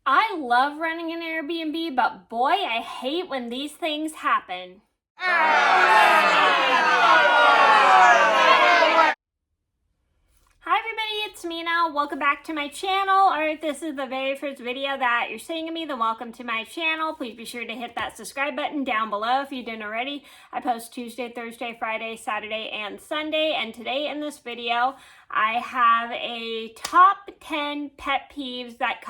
I love running an Airbnb, but boy, I hate when these things happen. Hi everybody, it's Mena. Welcome back to my channel, or if this is the very first video that you're seeing of me, then welcome to my channel. Please be sure to hit that subscribe button down below if you didn't already. I post Tuesday, Thursday, Friday, Saturday, and Sunday, and today in this video, I have a top 10 pet peeves that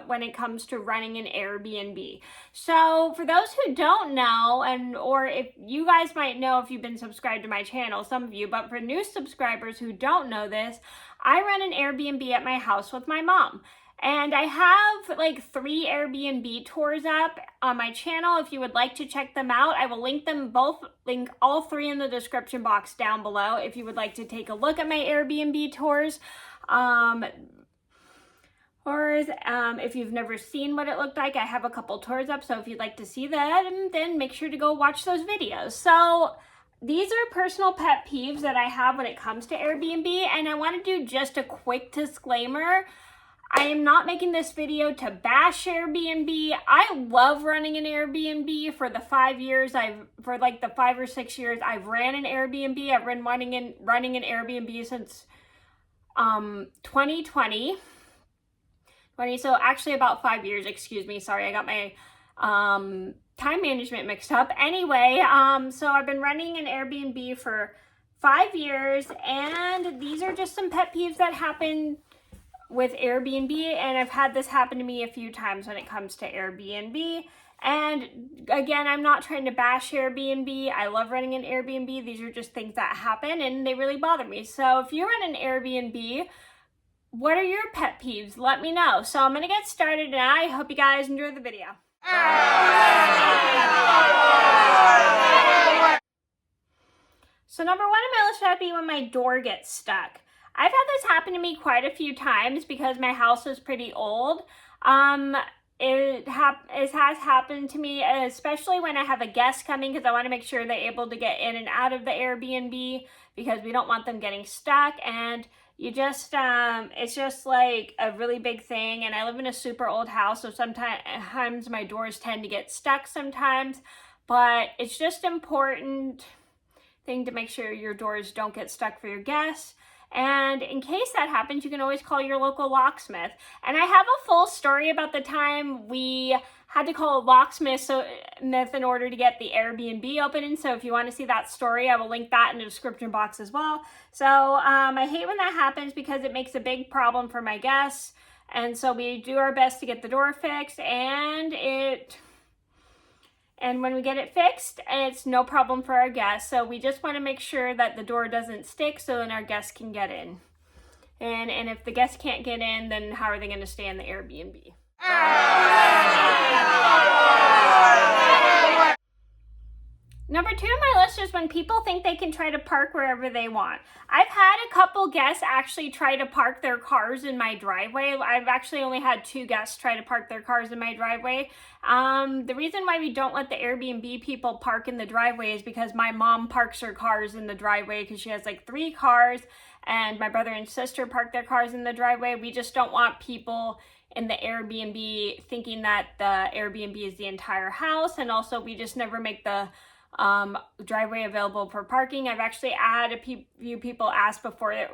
when it comes to running an Airbnb. So for those who don't know, or if you guys might know if you've been subscribed to my channel, some of you, but for new subscribers who don't know this, I run an Airbnb at my house with my mom. And I have like 3 Airbnb tours up on my channel. If you would like to check them out, I will link all 3 in the description box down below if you would like to take a look at my Airbnb tours. If you've never seen what it looked like, I have a couple tours up. So if you'd like to see that, then make sure to go watch those videos. So these are personal pet peeves that I have when it comes to Airbnb, and I want to do just a quick disclaimer. I am not making this video to bash Airbnb. I love running an Airbnb. For the 5 or 6 years I've ran an Airbnb. I've been running an Airbnb since 2020. So actually about 5 years, excuse me. Sorry, I got my time management mixed up. Anyway, so I've been running an Airbnb for 5 years, and these are just some pet peeves that happen with Airbnb, and I've had this happen to me a few times when it comes to Airbnb. And again, I'm not trying to bash Airbnb. I love running an Airbnb. These are just things that happen and they really bother me. So if you run an Airbnb, what are your pet peeves? Let me know. So I'm gonna get started, and I hope you guys enjoy the video. So number 1 on my list would be when my door gets stuck. I've had this happen to me quite a few times because my house is pretty old. It has happened to me, especially when I have a guest coming, because I want to make sure they're able to get in and out of the Airbnb because we don't want them getting stuck. And it's just like a really big thing. And I live in a super old house, so sometimes my doors tend to get stuck sometimes, but it's just important thing to make sure your doors don't get stuck for your guests. And in case that happens, you can always call your local locksmith. And I have a full story about the time we had to call a locksmith in order to get the Airbnb open. And so if you want to see that story, I will link that in the description box as well. So I hate when that happens because it makes a big problem for my guests. And so we do our best to get the door fixed, and when we get it fixed, it's no problem for our guests. So we just want to make sure that the door doesn't stick so then our guests can get in. And if the guests can't get in, then how are they going to stay in the Airbnb? Number 2 on my list is when people think they can try to park wherever they want. I've had a couple guests actually try to park their cars in my driveway. I've actually only had 2 guests try to park their cars in my driveway. The reason why we don't let the Airbnb people park in the driveway is because my mom parks her cars in the driveway because she has like 3 cars, and my brother and sister park their cars in the driveway. We just don't want people in the Airbnb thinking that the Airbnb is the entire house, and also we just never make the driveway available for parking. I've actually had a few people ask before they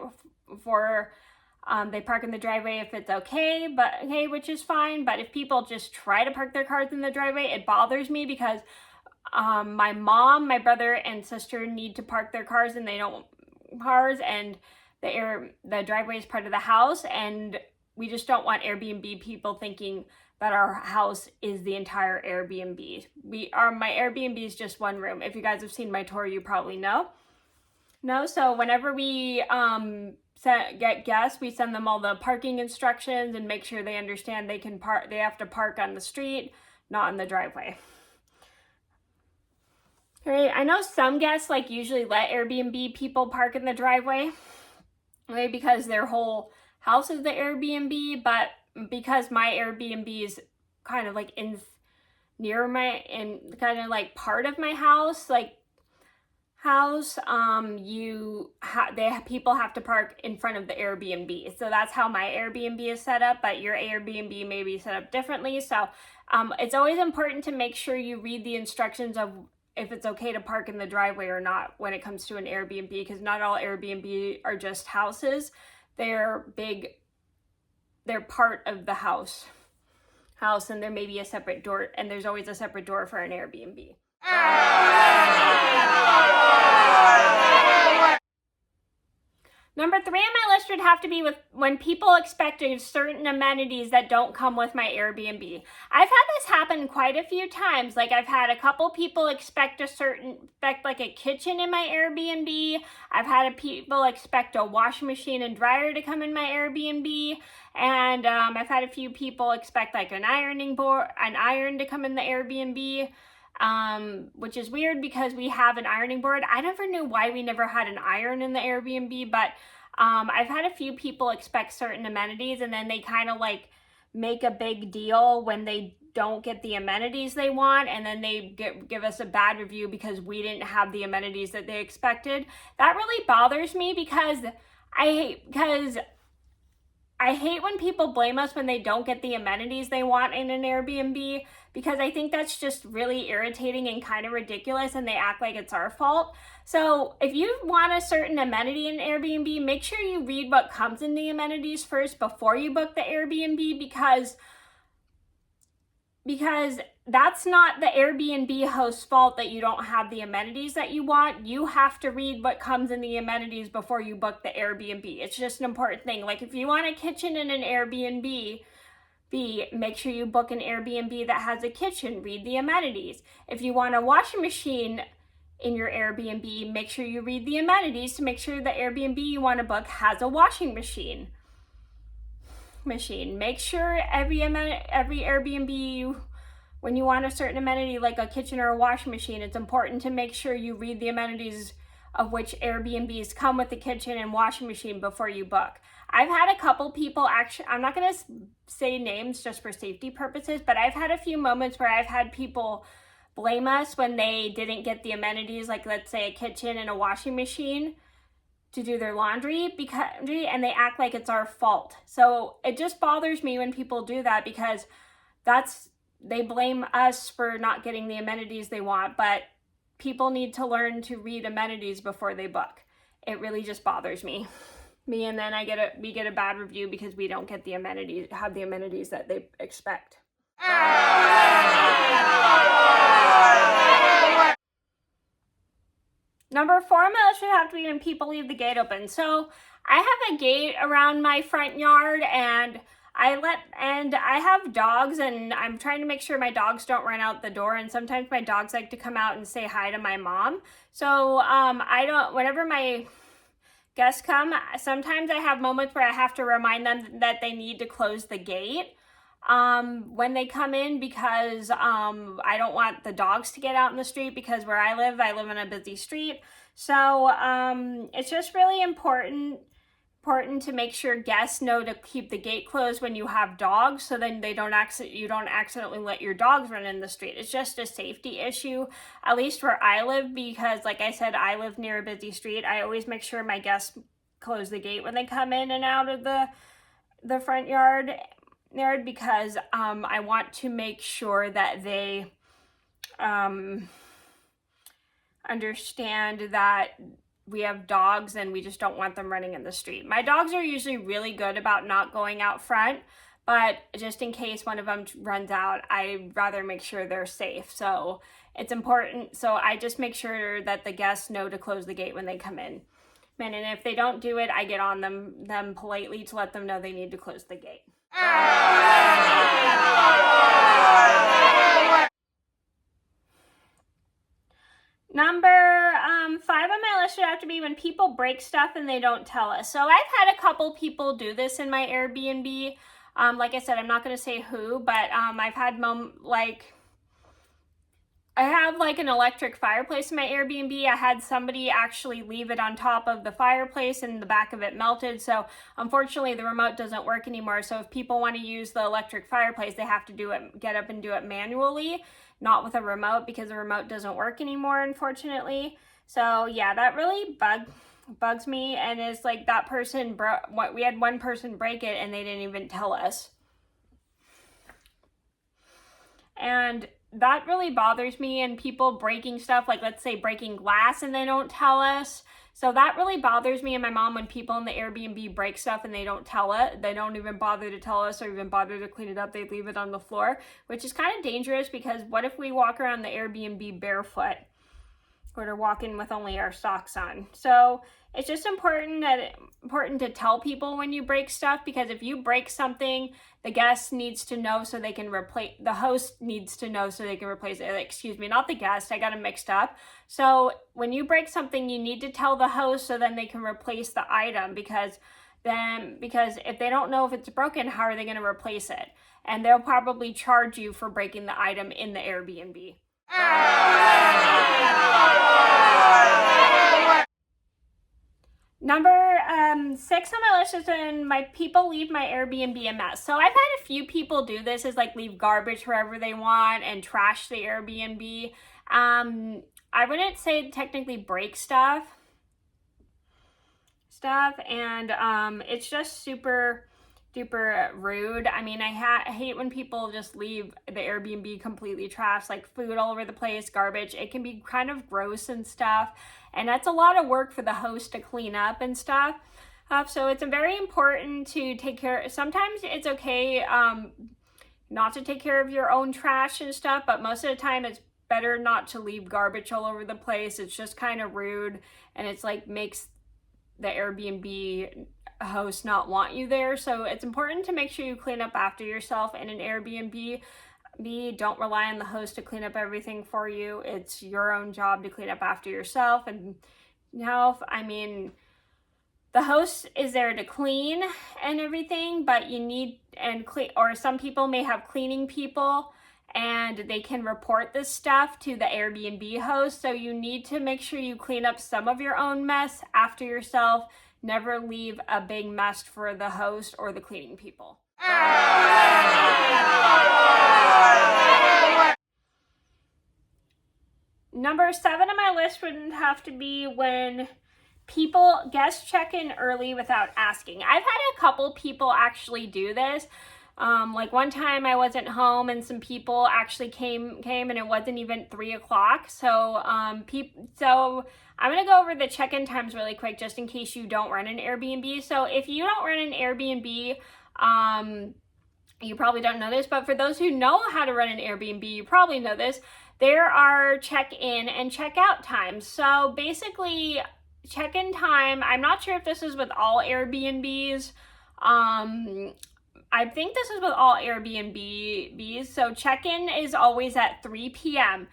park in the driveway if it's okay, which is fine. But if people just try to park their cars in the driveway, it bothers me because my mom, my brother, and sister need to park their cars, and they don't cars, and the driveway is part of the house, and we just don't want Airbnb people thinking that our house is the entire Airbnb. My Airbnb is just 1 room. If you guys have seen my tour, you probably know. So whenever we get guests, we send them all the parking instructions and make sure they understand they have to park on the street, not in the driveway. All right, I know some guests usually let Airbnb people park in the driveway, right, because their whole house is the Airbnb, but because my Airbnb is kind of kind of part of my house, house, people have to park in front of the Airbnb. So that's how my Airbnb is set up, but your Airbnb may be set up differently. So it's always important to make sure you read the instructions of if it's okay to park in the driveway or not when it comes to an Airbnb, because not all Airbnb are just houses. They're part of the house, and there may be a separate door, and there's always a separate door for an Airbnb. Number 3 on my list would have to be with when people expect certain amenities that don't come with my Airbnb. I've had this happen quite a few times. Like, I've had a couple people expect like a kitchen in my Airbnb. I've had people expect a washing machine and dryer to come in my Airbnb. And I've had a few people expect like an iron to come in the Airbnb. Which is weird because we have an ironing board. I never knew why we never had an iron in the Airbnb, but I've had a few people expect certain amenities, and then they kind of like make a big deal when they don't get the amenities they want, and then they give us a bad review because we didn't have the amenities that they expected. That really bothers me because I hate when people blame us when they don't get the amenities they want in an Airbnb, because I think that's just really irritating and kind of ridiculous, and they act like it's our fault. So if you want a certain amenity in Airbnb, make sure you read what comes in the amenities first before you book the Airbnb, because that's not the Airbnb host's fault that you don't have the amenities that you want. You have to read what comes in the amenities before you book the Airbnb. It's just an important thing. Like, if you want a kitchen in an Airbnb, make sure you book an Airbnb that has a kitchen. Read the amenities. If you want a washing machine in your Airbnb, make sure you read the amenities to make sure the Airbnb you want to book has a washing machine. Make sure every Airbnb, when you want a certain amenity like a kitchen or a washing machine, it's important to make sure you read the amenities of which Airbnbs come with the kitchen and washing machine before you book. I've had a couple people, actually, I'm not going to say names just for safety purposes, but I've had a few moments where I've had people blame us when they didn't get the amenities, like let's say a kitchen and a washing machine to do their laundry, and they act like it's our fault. So it just bothers me when people do that, because they blame us for not getting the amenities they want, but people need to learn to read amenities before they book. It really just bothers me. And then we get a bad review because we don't get the amenities that they expect. Number 4 on my list would have to be when people leave the gate open. So I have a gate around my front yard, and I have dogs, and I'm trying to make sure my dogs don't run out the door, and sometimes my dogs like to come out and say hi to my mom. So whenever my guests come, sometimes I have moments where I have to remind them that they need to close the gate when they come in, because I don't want the dogs to get out in the street, because where I live in a busy street. So it's just really important to make sure guests know to keep the gate closed when you have dogs, so then you don't accidentally let your dogs run in the street. It's just a safety issue, at least where I live, because like I said, I live near a busy street. I always make sure my guests close the gate when they come in and out of the front yard, because I want to make sure that they understand that we have dogs and we just don't want them running in the street. My dogs are usually really good about not going out front, but just in case one of them runs out, I'd rather make sure they're safe. So it's important. So I just make sure that the guests know to close the gate when they come in. And if they don't do it, I get on them politely to let them know they need to close the gate. Number 5 on my list would have to be when people break stuff and they don't tell us. So I've had a couple people do this in my Airbnb. Like I said, I'm not going to say who, but I've had I have like an electric fireplace in my Airbnb. I had somebody actually leave it on top of the fireplace and the back of it melted. So unfortunately the remote doesn't work anymore. So if people want to use the electric fireplace, they have to get up and do it manually, not with a remote, because the remote doesn't work anymore, unfortunately. So yeah, that really bugs me, and it's like that person we had one person break it and they didn't even tell us. And that really bothers me, and people breaking stuff, like let's say breaking glass and they don't tell us. So that really bothers me and my mom when people in the Airbnb break stuff and they don't tell it. They don't even bother to tell us or even bother to clean it up. They leave it on the floor, which is kind of dangerous, because what if we walk around the Airbnb barefoot? Or walking with only our socks on. So it's just important to tell people when you break stuff, because if you break something, the guest needs to know so they can replace, the host needs to know so they can replace it. Excuse me, not the guest, I got them mixed up. So when you break something, you need to tell the host so then they can replace the item, because if they don't know if it's broken, how are they going to replace it? And they'll probably charge you for breaking the item in the Airbnb. Number 6 on my list is when my people leave my Airbnb a mess. So I've had a few people do this, is like leave garbage wherever they want and trash the Airbnb. I wouldn't say technically break stuff, and it's just super duper rude. I mean, I hate when people just leave the Airbnb completely trashed, like food all over the place, garbage. It can be kind of gross and stuff, and that's a lot of work for the host to clean up and stuff. So it's very important to take care. Sometimes it's okay not to take care of your own trash and stuff, but most of the time it's better not to leave garbage all over the place. It's just kind of rude, and it's like makes the Airbnb host not want you there. So it's important to make sure you clean up after yourself in an Airbnb. Don't rely on the host to clean up everything for you. It's your own job to clean up after yourself. And I mean, the host is there to clean and everything, but you need or some people may have cleaning people, and they can report this stuff to the Airbnb host. So you need to make sure you clean up some of your own mess after yourself. Never leave a big mess for the host or the cleaning people. Number 7 on my list would have to be when guests check in early without asking. I've had a couple people actually do this. Like one time I wasn't home and some people actually came and it wasn't even 3 o'clock. So so I'm gonna go over the check-in times really quick, just in case you don't run an Airbnb. So if you don't run an Airbnb, you probably don't know this, but for those who know how to run an Airbnb, you probably know this. There are check-in and check-out times. So basically, check-in time, I'm not sure if this is with all Airbnbs. I think this is with all Airbnbs. So check-in is always at 3 p.m.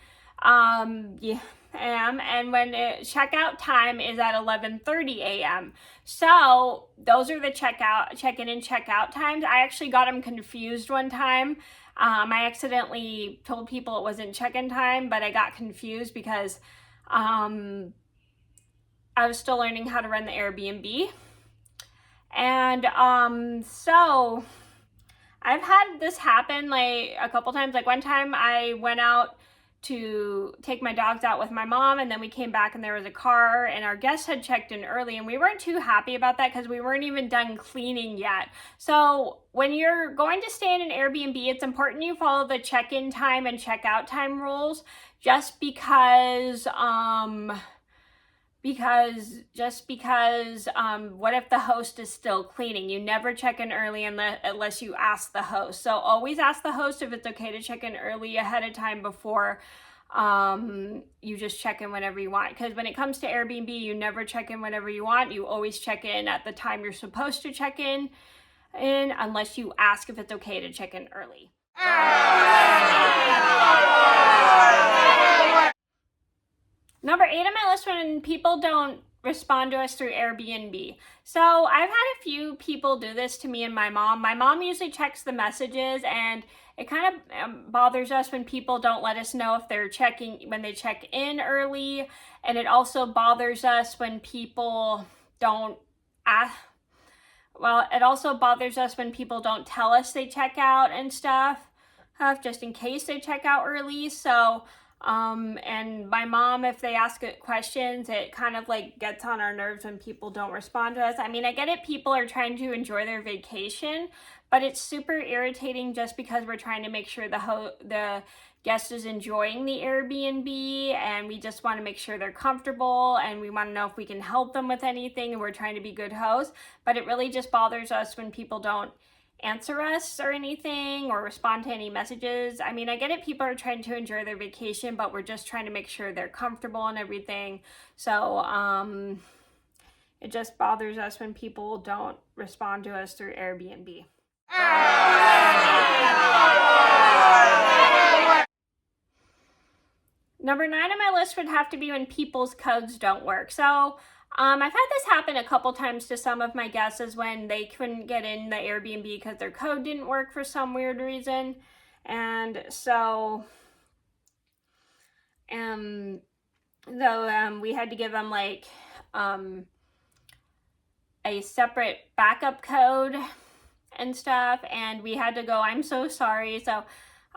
And when checkout time is at 11:30 a.m. So those are the check-in and checkout times. I actually got them confused one time. I accidentally told people it wasn't check-in time, but I got confused because I was still learning how to run the Airbnb. And so I've had this happen like a couple times. Like one time I went out to take my dogs out with my mom, and then we came back and there was a car, and our guests had checked in early, and we weren't too happy about that because we weren't even done cleaning yet. So when you're going to stay in an Airbnb, it's important you follow the check-in time and check-out time rules, just because what if the host is still cleaning? You never check in early unless you ask the host. So always ask the host if it's okay to check in early ahead of time before you just check in whenever you want. Because when it comes to Airbnb, you never check in whenever you want. You always check in at the time you're supposed to check in unless you ask if it's okay to check in early. Number 8 on my list, when people don't respond to us through Airbnb. So I've had a few people do this to me and my mom. My mom usually checks the messages, and it kind of bothers us when people don't let us know if when they check in early. And it also bothers us when people don't ask. Well, it also bothers us when people don't tell us they check out and stuff, just in case they check out early. So And my mom, if they ask it questions, it kind of like gets on our nerves when people don't respond to us. I mean, I get it, people are trying to enjoy their vacation, but it's super irritating just because we're trying to make sure the guest is enjoying the Airbnb, and we just want to make sure they're comfortable, and we want to know if we can help them with anything, and we're trying to be good hosts. But it really just bothers us when people don't answer us or anything or respond to any messages. I mean, I get it, people are trying to enjoy their vacation, but we're just trying to make sure they're comfortable and everything. So it just bothers us when people don't respond to us through Airbnb. Number 9 on my list would have to be when people's codes don't work. So I've had this happen a couple times to some of my guests, when they couldn't get in the Airbnb because their code didn't work for some weird reason. And so we had to give them like a separate backup code and stuff, and we had to go, I'm so sorry. So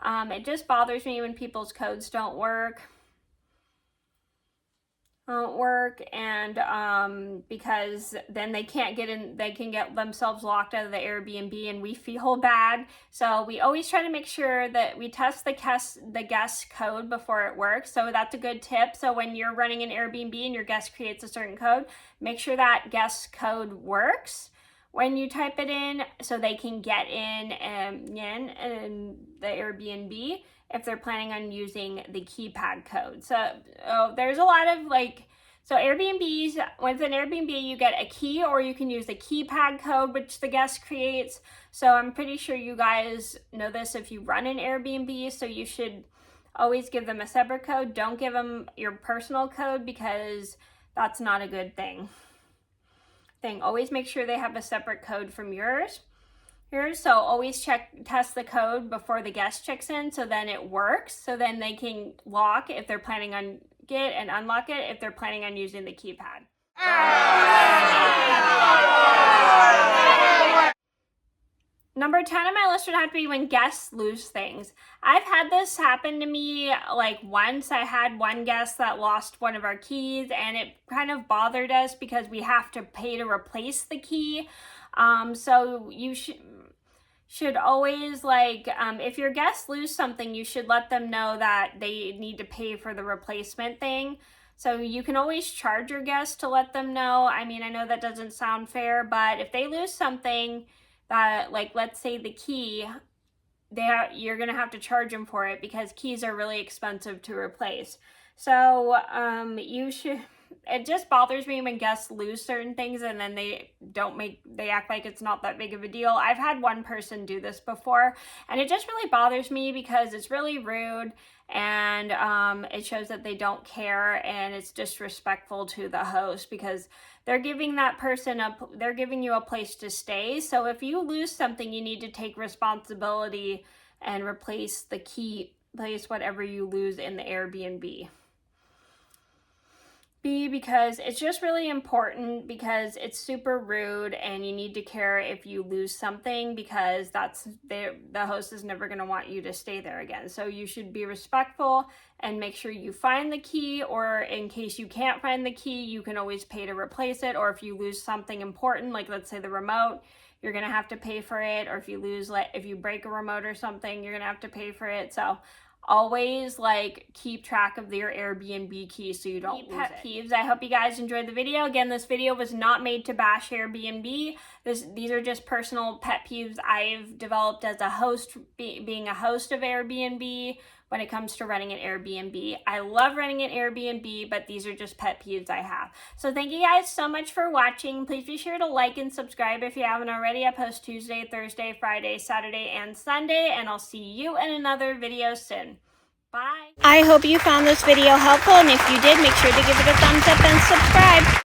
it just bothers me when people's codes don't work. And because then they can't get in, they can get themselves locked out of the Airbnb, and we feel bad. So we always try to make sure that we test the guest code before it works. So that's a good tip. So when you're running an Airbnb and your guest creates a certain code, make sure that guest code works when you type it in, so they can get in the Airbnb if they're planning on using the keypad code. So there's a lot of so Airbnbs, with an Airbnb, you get a key, or you can use the keypad code, which the guest creates. So I'm pretty sure you guys know this if you run an Airbnb, so you should always give them a separate code. Don't give them your personal code, because that's not a good thing. Always make sure they have a separate code from yours. So always test the code before the guest checks in, so then it works. So then they can lock if they're planning on and unlock it if they're planning on using the keypad. Number 10 on my list would have to be when guests lose things. I've had this happen to me once. I had one guest that lost one of our keys, and it kind of bothered us because we have to pay to replace the key. So you should always if your guests lose something, you should let them know that they need to pay for the replacement thing. So you can always charge your guests to let them know. I mean, I know that doesn't sound fair, but if they lose something that, let's say the key, you're gonna have to charge them for it, because keys are really expensive to replace. So it just bothers me when guests lose certain things and then they act like it's not that big of a deal. I've had one person do this before, and it just really bothers me because it's really rude, and it shows that they don't care, and it's disrespectful to the host, because they're giving you a place to stay. So if you lose something, you need to take responsibility and replace whatever you lose in the Airbnb. Because it's just really important, because it's super rude, and you need to care if you lose something, because the host is never going to want you to stay there again. So you should be respectful and make sure you find the key, or in case you can't find the key, you can always pay to replace it. Or if you lose something important, let's say the remote, you're going to have to pay for it. Or if you break a remote or something, you're going to have to pay for it. So always keep track of your Airbnb key so you don't lose it. Pet peeves. I hope you guys enjoyed the video. Again, this video was not made to bash Airbnb. These are just personal pet peeves I've developed as a host, being a host of Airbnb, when it comes to running an Airbnb. I love running an Airbnb, but these are just pet peeves I have. So thank you guys so much for watching. Please be sure to like and subscribe if you haven't already. I post Tuesday, Thursday, Friday, Saturday, and Sunday, and I'll see you in another video soon. Bye. I hope you found this video helpful, and if you did, make sure to give it a thumbs up and subscribe.